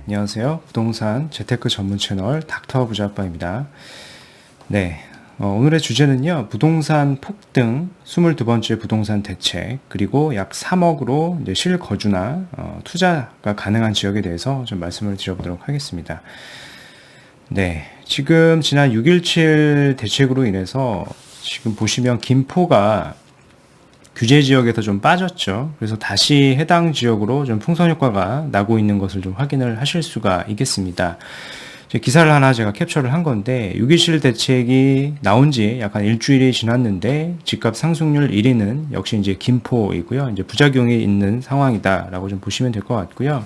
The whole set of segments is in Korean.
안녕하세요. 부동산 재테크 전문 채널 닥터 부자빠입니다. 네, 오늘의 주제는요. 부동산 폭등, 22번째 부동산 대책, 그리고 약 3억으로 이제 실거주나 투자가 가능한 지역에 대해서 좀 말씀을 드려보도록 하겠습니다. 네, 지금 지난 6.17 대책으로 인해서 지금 보시면 김포가 규제 지역에서 좀 빠졌죠. 그래서 다시 해당 지역으로 좀 풍선 효과가 나고 있는 것을 좀 확인을 하실 수가 있겠습니다. 기사를 하나 제가 캡처를 한 건데 6.17 대책이 나온 지 약간 일주일이 지났는데 집값 상승률 1위는 역시 이제 김포이고요. 이제 부작용이 있는 상황이다라고 좀 보시면 될 것 같고요.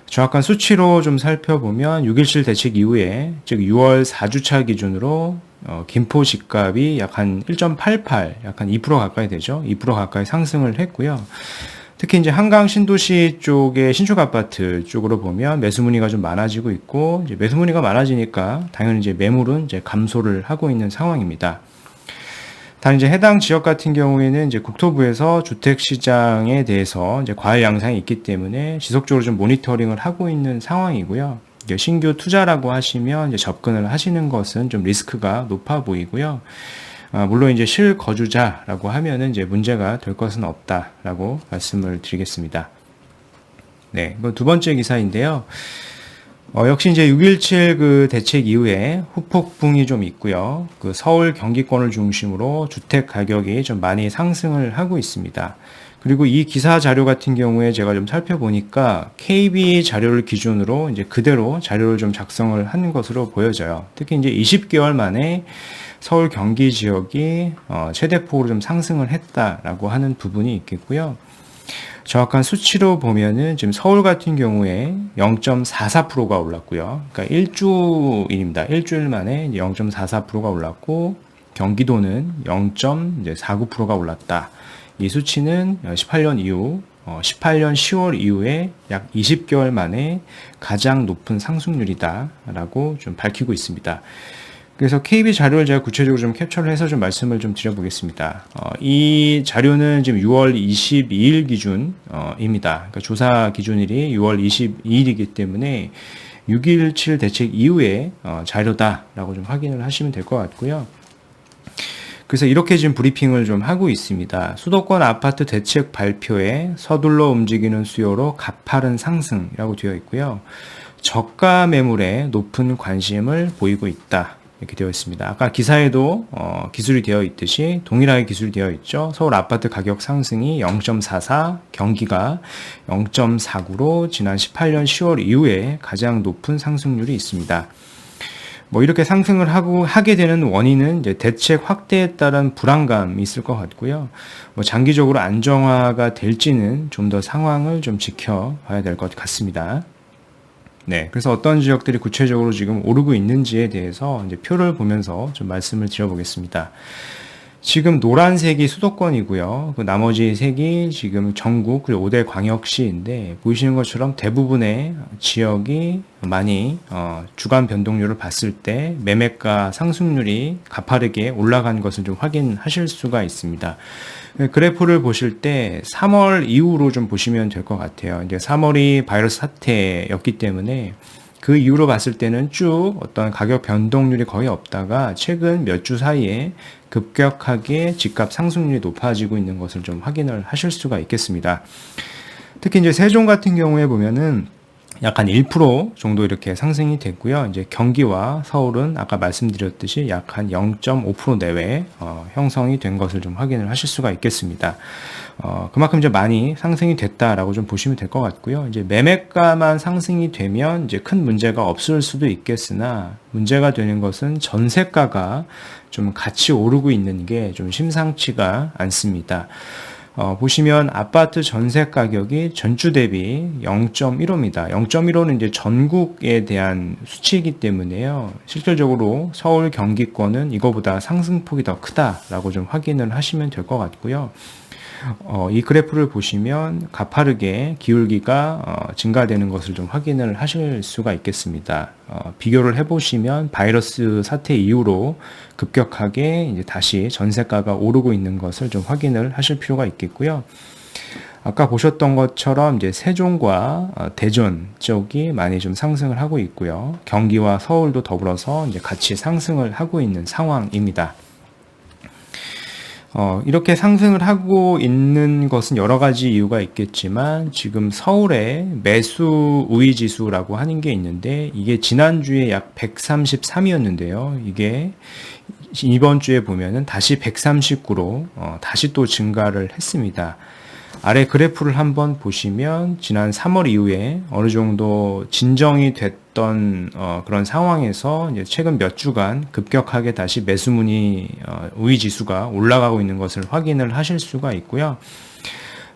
정확한 수치로 좀 살펴보면 6.17 대책 이후에 즉 6월 4주차 기준으로 김포 집값이 약 한 1.88, 약간 2% 가까이 되죠. 2% 가까이 상승을 했고요. 특히 이제 한강 신도시 쪽의 신축 아파트 쪽으로 보면 매수 문의가 좀 많아지고 있고, 이제 매수 문의가 많아지니까 당연히 이제 매물은 이제 감소를 하고 있는 상황입니다. 단 이제 해당 지역 같은 경우에는 이제 국토부에서 주택 시장에 대해서 이제 과열 양상이 있기 때문에 지속적으로 좀 모니터링을 하고 있는 상황이고요. 신규 투자라고 하시면 이제 접근을 하시는 것은 좀 리스크가 높아 보이고요. 물론 이제 실거주자라고 하면은 이제 문제가 될 것은 없다라고 말씀을 드리겠습니다. 네, 이건 두 번째 기사인데요. 역시 이제 6.17 그 대책 이후에 후폭풍이 좀 있고요. 그 서울 경기권을 중심으로 주택 가격이 좀 많이 상승을 하고 있습니다. 그리고 이 기사 자료 같은 경우에 제가 좀 살펴보니까 KB 자료를 기준으로 이제 그대로 자료를 좀 작성을 한 것으로 보여져요. 특히 이제 20개월 만에 서울 경기 지역이 최대폭으로 좀 상승을 했다라고 하는 부분이 있겠고요. 정확한 수치로 보면은 지금 서울 같은 경우에 0.44%가 올랐고요. 그러니까 일주일입니다. 일주일 만에 0.44%가 올랐고 경기도는 0.49%가 올랐다. 이 수치는 18년 이후 18년 10월 이후에 약 20개월 만에 가장 높은 상승률이다라고 좀 밝히고 있습니다. 그래서 KB 자료를 제가 구체적으로 좀 캡처를 해서 좀 말씀을 좀 드려보겠습니다. 이 자료는 지금 6월 22일 기준입니다. 그러니까 조사 기준일이 6월 22일이기 때문에 6.17 대책 이후의 자료다라고 좀 확인을 하시면 될 것 같고요. 그래서 이렇게 지금 브리핑을 좀 하고 있습니다. 수도권 아파트 대책 발표에 서둘러 움직이는 수요로 가파른 상승이라고 되어 있고요. 저가 매물에 높은 관심을 보이고 있다. 이렇게 되어 있습니다. 아까 기사에도 기술이 되어 있듯이 동일하게 기술이 되어 있죠. 서울 아파트 가격 상승이 0.44, 경기가 0.49로 지난 18년 10월 이후에 가장 높은 상승률이 있습니다. 이렇게 상승을 하게 되는 원인은 이제 대책 확대에 따른 불안감이 있을 것 같고요. 장기적으로 안정화가 될지는 좀 더 상황을 좀 지켜봐야 될 것 같습니다. 네, 그래서 어떤 지역들이 구체적으로 지금 오르고 있는지에 대해서 이제 표를 보면서 좀 말씀을 드려보겠습니다. 지금 노란색이 수도권이고요. 그 나머지 색이 지금 전국 그리고 5대 광역시인데 보이시는 것처럼 대부분의 지역이 많이 주간 변동률을 봤을 때 매매가 상승률이 가파르게 올라간 것을 좀 확인하실 수가 있습니다. 그래프를 보실 때 3월 이후로 좀 보시면 될 것 같아요. 이제 3월이 바이러스 사태였기 때문에 그 이후로 봤을 때는 쭉 어떤 가격 변동률이 거의 없다가 최근 몇 주 사이에 급격하게 집값 상승률이 높아지고 있는 것을 좀 확인을 하실 수가 있겠습니다. 특히 이제 세종 같은 경우에 보면은 약 한 1% 정도 이렇게 상승이 됐고요. 이제 경기와 서울은 아까 말씀드렸듯이 약 한 0.5% 내외 형성이 된 것을 좀 확인을 하실 수가 있겠습니다. 그만큼 이제 많이 상승이 됐다라고 좀 보시면 될 것 같고요. 이제 매매가만 상승이 되면 이제 큰 문제가 없을 수도 있겠으나 문제가 되는 것은 전세가가 좀 같이 오르고 있는 게 좀 심상치가 않습니다. 보시면 아파트 전세 가격이 전주 대비 0.15입니다. 0.15는 이제 전국에 대한 수치이기 때문에요. 실질적으로 서울 경기권은 이거보다 상승폭이 더 크다라고 좀 확인을 하시면 될 것 같고요. 이 그래프를 보시면 가파르게 기울기가 증가되는 것을 좀 확인을 하실 수가 있겠습니다. 비교를 해보시면 바이러스 사태 이후로 급격하게 이제 다시 전세가가 오르고 있는 것을 좀 확인을 하실 필요가 있겠고요. 아까 보셨던 것처럼 이제 세종과 대전 쪽이 많이 좀 상승을 하고 있고요. 경기와 서울도 더불어서 이제 같이 상승을 하고 있는 상황입니다. 이렇게 상승을 하고 있는 것은 여러 가지 이유가 있겠지만 지금 서울에 매수 우위 지수라고 하는 게 있는데 이게 지난주에 약 133이었는데요. 이게 이번 주에 보면은 다시 139로 다시 또 증가를 했습니다. 아래 그래프를 한번 보시면 지난 3월 이후에 어느 정도 진정이 됐던 그런 상황에서 이제 최근 몇 주간 급격하게 다시 매수문이 우위 지수가 올라가고 있는 것을 확인을 하실 수가 있고요.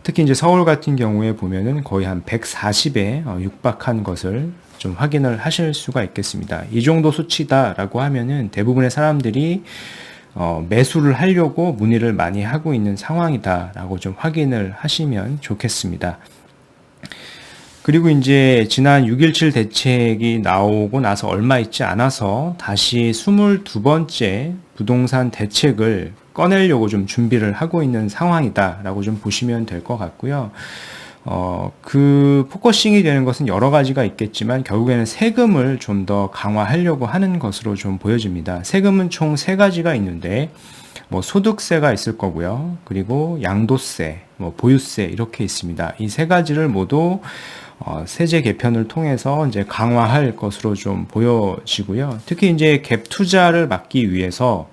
특히 이제 서울 같은 경우에 보면은 거의 한 140에 육박한 것을 좀 확인을 하실 수가 있겠습니다. 이 정도 수치다라고 하면은 대부분의 사람들이 매수를 하려고 문의를 많이 하고 있는 상황이다라고 좀 확인을 하시면 좋겠습니다. 그리고 이제 지난 6.17 대책이 나오고 나서 얼마 있지 않아서 다시 22번째 부동산 대책을 꺼내려고 좀 준비를 하고 있는 상황이다라고 좀 보시면 될 것 같고요. 그 포커싱이 되는 것은 여러 가지가 있겠지만 결국에는 세금을 좀 더 강화하려고 하는 것으로 좀 보여집니다. 세금은 총 3가지가 있는데 뭐 소득세가 있을 거고요. 그리고 양도세, 뭐 보유세 이렇게 있습니다. 이 3가지를 모두 세제 개편을 통해서 이제 강화할 것으로 좀 보여지고요. 특히 이제 갭 투자를 막기 위해서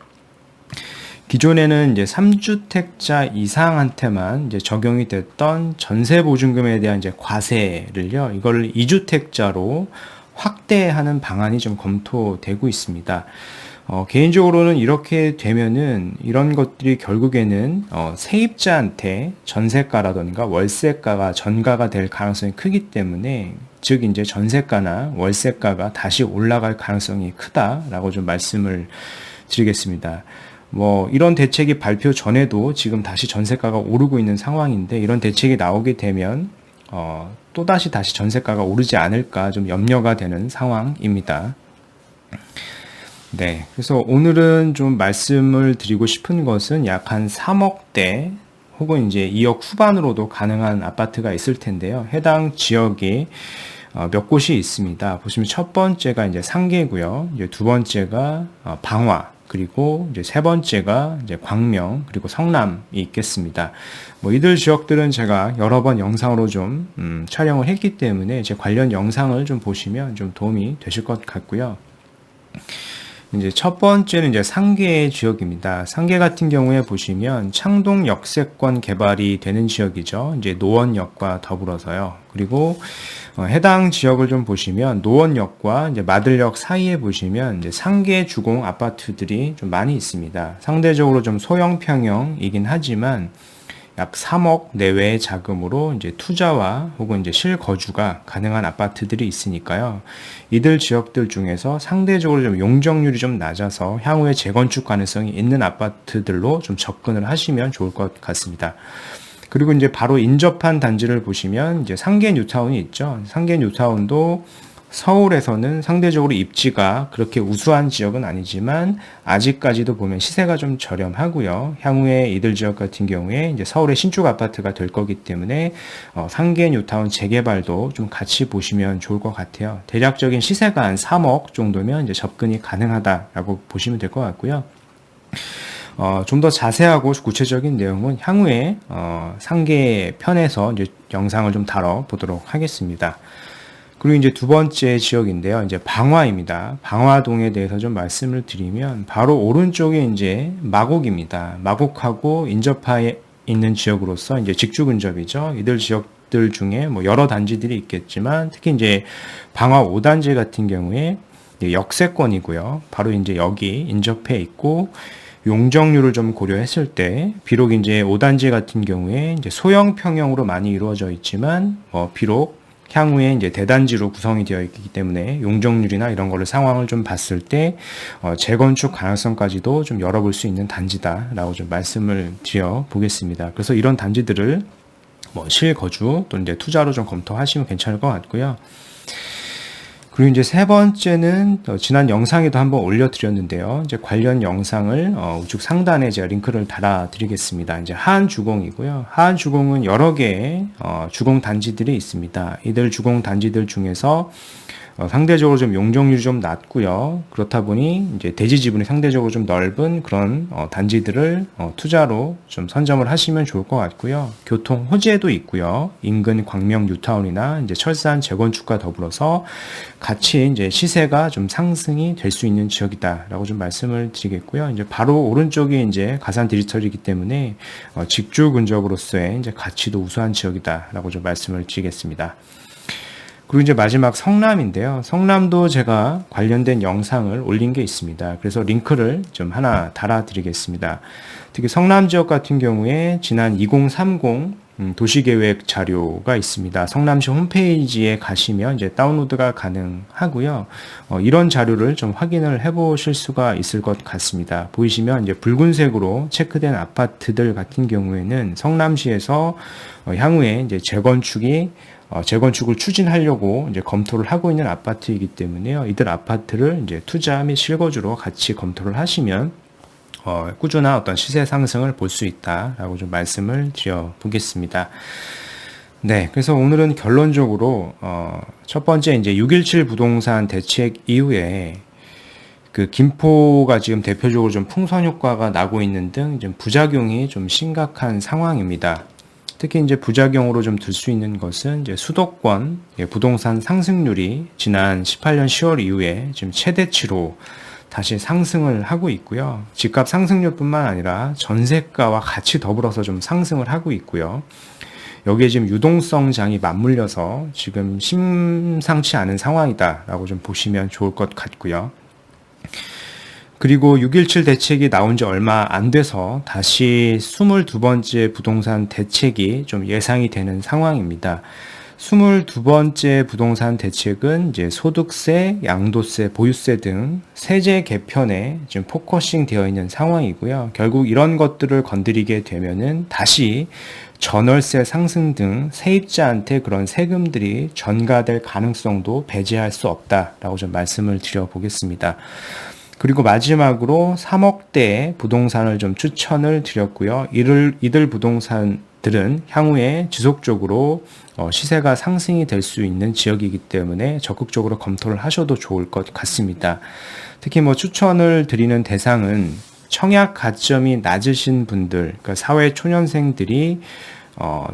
기존에는 이제 3주택자 이상한테만 이제 적용이 됐던 전세보증금에 대한 이제 과세를요, 이걸 2주택자로 확대하는 방안이 좀 검토되고 있습니다. 개인적으로는 이렇게 되면은 이런 것들이 결국에는 세입자한테 전세가라던가 월세가가 전가가 될 가능성이 크기 때문에 즉 이제 전세가나 월세가가 다시 올라갈 가능성이 크다라고 좀 말씀을 드리겠습니다. 뭐 이런 대책이 발표 전에도 지금 다시 전세가가 오르고 있는 상황인데 이런 대책이 나오게 되면 또다시 전세가가 오르지 않을까 좀 염려가 되는 상황입니다. 네, 그래서 오늘은 좀 말씀을 드리고 싶은 것은 약 한 3억대 혹은 이제 2억 후반으로도 가능한 아파트가 있을 텐데요. 해당 지역이 몇 곳이 있습니다. 보시면 첫 번째가 이제 상계고요. 이제 두 번째가 방화, 그리고 이제 세 번째가 이제 광명, 그리고 성남이 있겠습니다. 뭐 이들 지역들은 제가 여러 번 영상으로 좀 촬영을 했기 때문에 이제 관련 영상을 좀 보시면 좀 도움이 되실 것 같고요. 이제 첫 번째는 이제 상계 지역입니다. 상계 같은 경우에 보시면 창동 역세권 개발이 되는 지역이죠. 이제 노원역과 더불어서요. 그리고 해당 지역을 좀 보시면 노원역과 이제 마들역 사이에 보시면 이제 상계 주공 아파트들이 좀 많이 있습니다. 상대적으로 좀 소형 평형이긴 하지만 약 3억 내외의 자금으로 이제 투자와 혹은 이제 실거주가 가능한 아파트들이 있으니까요. 이들 지역들 중에서 상대적으로 좀 용적률이 좀 낮아서 향후에 재건축 가능성이 있는 아파트들로 좀 접근을 하시면 좋을 것 같습니다. 그리고 이제 바로 인접한 단지를 보시면 이제 상계 뉴타운이 있죠. 상계 뉴타운도 서울에서는 상대적으로 입지가 그렇게 우수한 지역은 아니지만 아직까지도 보면 시세가 좀 저렴하고요. 향후에 이들 지역 같은 경우에 이제 서울의 신축 아파트가 될 거기 때문에 상계 뉴타운 재개발도 좀 같이 보시면 좋을 것 같아요. 대략적인 시세가 한 3억 정도면 이제 접근이 가능하다라고 보시면 될 것 같고요. 좀 더 자세하고 구체적인 내용은 향후에 상계 편에서 이제 영상을 좀 다뤄보도록 하겠습니다. 그리고 이제 두 번째 지역인데요. 이제 방화입니다. 방화동에 대해서 좀 말씀을 드리면 바로 오른쪽에 이제 마곡입니다. 마곡하고 인접하에 있는 지역으로서 이제 직주 근접이죠. 이들 지역들 중에 뭐 여러 단지들이 있겠지만 특히 이제 방화 5단지 같은 경우에 역세권이고요. 바로 이제 여기 인접해 있고 용적률을 좀 고려했을 때 비록 이제 5단지 같은 경우에 이제 소형 평형으로 많이 이루어져 있지만 비록 향후에 이제 대단지로 구성이 되어 있기 때문에 용적률이나 이런 거를 상황을 좀 봤을 때 재건축 가능성까지도 좀 열어볼 수 있는 단지다라고 좀 말씀을 드려 보겠습니다. 그래서 이런 단지들을 뭐 실거주 또 이제 투자로 좀 검토하시면 괜찮을 것 같고요. 그리고 이제 세 번째는 지난 영상에도 한번 올려드렸는데요. 이제 관련 영상을 우측 상단에 제가 링크를 달아드리겠습니다. 이제 하한 주공이고요. 하한 주공은 여러 개의 주공 단지들이 있습니다. 이들 주공 단지들 중에서 상대적으로 좀 용적률이 좀 낮고요. 그렇다 보니 이제 대지 지분이 상대적으로 좀 넓은 그런 단지들을 투자로 좀 선점을 하시면 좋을 것 같고요. 교통 호재도 있고요. 인근 광명 뉴타운이나 이제 철산 재건축과 더불어서 같이 이제 시세가 좀 상승이 될 수 있는 지역이다라고 좀 말씀을 드리겠고요. 이제 바로 오른쪽이 이제 가산 디지털이기 때문에 직주 근접으로서의 이제 가치도 우수한 지역이다라고 좀 말씀을 드리겠습니다. 그리고 이제 마지막 성남인데요. 성남도 제가 관련된 영상을 올린 게 있습니다. 그래서 링크를 좀 하나 달아드리겠습니다. 특히 성남 지역 같은 경우에 지난 2030 도시계획 자료가 있습니다. 성남시 홈페이지에 가시면 이제 다운로드가 가능하고요. 이런 자료를 좀 확인을 해보실 수가 있을 것 같습니다. 보이시면 이제 붉은색으로 체크된 아파트들 같은 경우에는 성남시에서 향후에 이제 재건축을 추진하려고 이제 검토를 하고 있는 아파트이기 때문에요. 이들 아파트를 이제 투자 및 실거주로 같이 검토를 하시면 꾸준한 어떤 시세 상승을 볼 수 있다라고 좀 말씀을 드려 보겠습니다. 네, 그래서 오늘은 결론적으로 첫 번째 이제 6.17 부동산 대책 이후에 그 김포가 지금 대표적으로 좀 풍선 효과가 나고 있는 등 좀 부작용이 좀 심각한 상황입니다. 특히 이제 부작용으로 좀 들 수 있는 것은 이제 수도권 부동산 상승률이 지난 18년 10월 이후에 지금 최대치로 다시 상승을 하고 있고요. 집값 상승률뿐만 아니라 전세가와 같이 더불어서 좀 상승을 하고 있고요. 여기에 지금 유동성장이 맞물려서 지금 심상치 않은 상황이다라고 좀 보시면 좋을 것 같고요. 그리고 6.17 대책이 나온 지 얼마 안 돼서 다시 22번째 부동산 대책이 좀 예상이 되는 상황입니다. 22번째 부동산 대책은 이제 소득세, 양도세, 보유세 등 세제 개편에 지금 포커싱 되어 있는 상황이고요. 결국 이런 것들을 건드리게 되면은 다시 전월세 상승 등 세입자한테 그런 세금들이 전가될 가능성도 배제할 수 없다라고 좀 말씀을 드려보겠습니다. 그리고 마지막으로 3억대의 부동산을 좀 추천을 드렸고요. 이들 부동산들은 향후에 지속적으로 시세가 상승이 될 수 있는 지역이기 때문에 적극적으로 검토를 하셔도 좋을 것 같습니다. 특히 추천을 드리는 대상은 청약 가점이 낮으신 분들, 그러니까 사회 초년생들이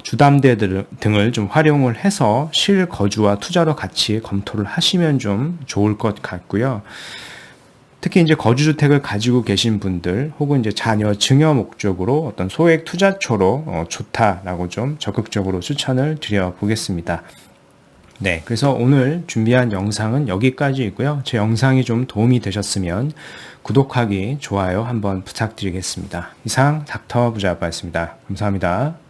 주담대 등을 좀 활용을 해서 실거주와 투자로 같이 검토를 하시면 좀 좋을 것 같고요. 특히 이제 거주주택을 가지고 계신 분들 혹은 이제 자녀 증여 목적으로 어떤 소액 투자처로 좋다라고 좀 적극적으로 추천을 드려 보겠습니다. 네, 그래서 오늘 준비한 영상은 여기까지이고요. 제 영상이 좀 도움이 되셨으면 구독하기, 좋아요 한번 부탁드리겠습니다. 이상 닥터 부자아빠였습니다. 감사합니다.